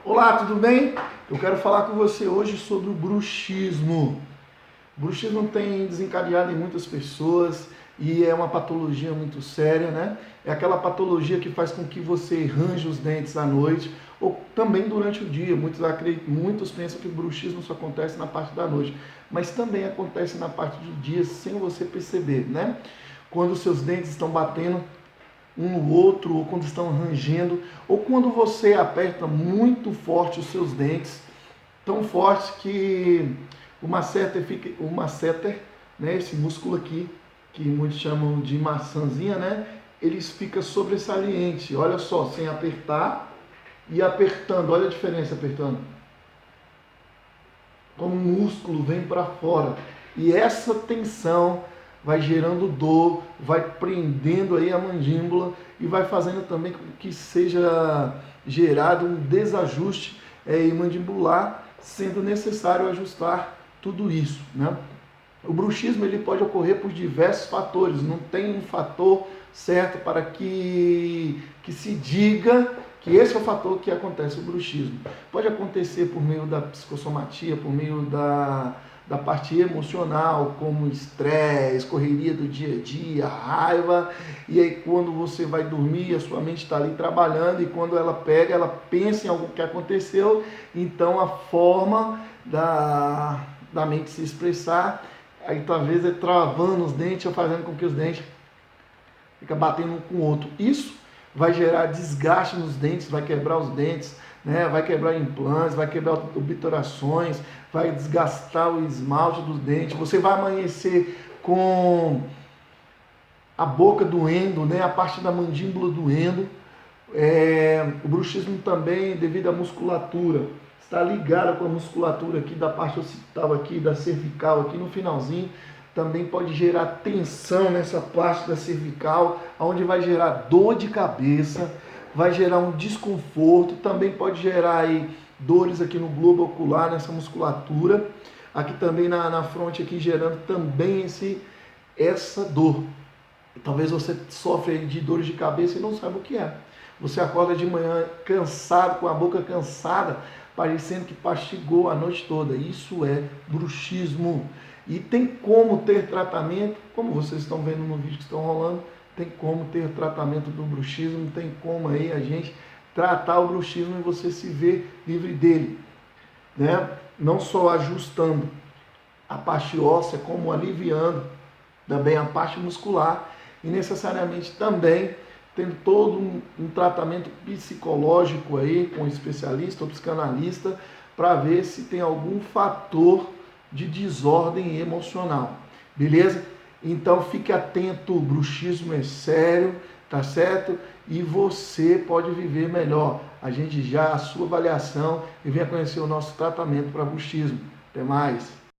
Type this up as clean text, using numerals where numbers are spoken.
Olá, tudo bem? Eu quero falar com você hoje sobre o bruxismo. O bruxismo tem desencadeado em muitas pessoas e é uma patologia muito séria, né? É aquela patologia que faz com que você range os dentes à noite ou também durante o dia. Muitos pensam que o bruxismo só acontece na parte da noite, mas também acontece na parte do dia sem você perceber, né? Quando os seus dentes estão batendo um no outro, ou quando estão rangendo, ou quando você aperta muito forte os seus dentes, tão forte que o masseter, né, esse músculo aqui, que muitos chamam de maçãzinha, né, ele fica sobressaliente. Olha só, sem apertar e apertando, olha a diferença apertando. Como o músculo vem para fora. E essa tensão vai gerando dor, vai prendendo aí a mandíbula e vai fazendo também com que seja gerado um desajuste mandibular, sendo necessário ajustar tudo isso, né? O bruxismo ele pode ocorrer por diversos fatores, não tem um fator certo para que se diga que esse é o fator que acontece o bruxismo. Pode acontecer por meio da psicossomatia, por meio da parte emocional, como estresse, correria do dia a dia, raiva, e aí quando você vai dormir, a sua mente está ali trabalhando, e quando ela pega, ela pensa em algo que aconteceu, então a forma da mente se expressar, aí talvez é travando os dentes ou fazendo com que os dentes fica batendo um com o outro. Isso vai gerar desgaste nos dentes, vai quebrar os dentes, né? Vai quebrar implantes, vai quebrar obturações, vai desgastar o esmalte dos dentes. Você vai amanhecer com a boca doendo, né? A parte da mandíbula doendo. O bruxismo também, devido à musculatura, está ligado com a musculatura aqui da parte occipital, aqui da cervical, aqui no finalzinho. Também pode gerar tensão nessa parte da cervical, onde vai gerar dor de cabeça, vai gerar um desconforto, também pode gerar aí dores aqui no globo ocular, nessa musculatura, aqui também na fronte, aqui gerando também essa dor. Talvez você sofra de dores de cabeça e não saiba o que é. Você acorda de manhã cansado, com a boca cansada, parecendo que pastigou a noite toda. Isso é bruxismo. E tem como ter tratamento, como vocês estão vendo no vídeo que estão rolando, tem como ter tratamento do bruxismo, tem como aí a gente tratar o bruxismo e você se ver livre dele, né? Não só ajustando a parte óssea, como aliviando também a parte muscular e necessariamente também tendo todo um tratamento psicológico aí com especialista ou psicanalista para ver se tem algum fator de desordem emocional, beleza? Então fique atento, o bruxismo é sério, tá certo? E você pode viver melhor. A gente já, a sua avaliação e venha conhecer o nosso tratamento para bruxismo. Até mais!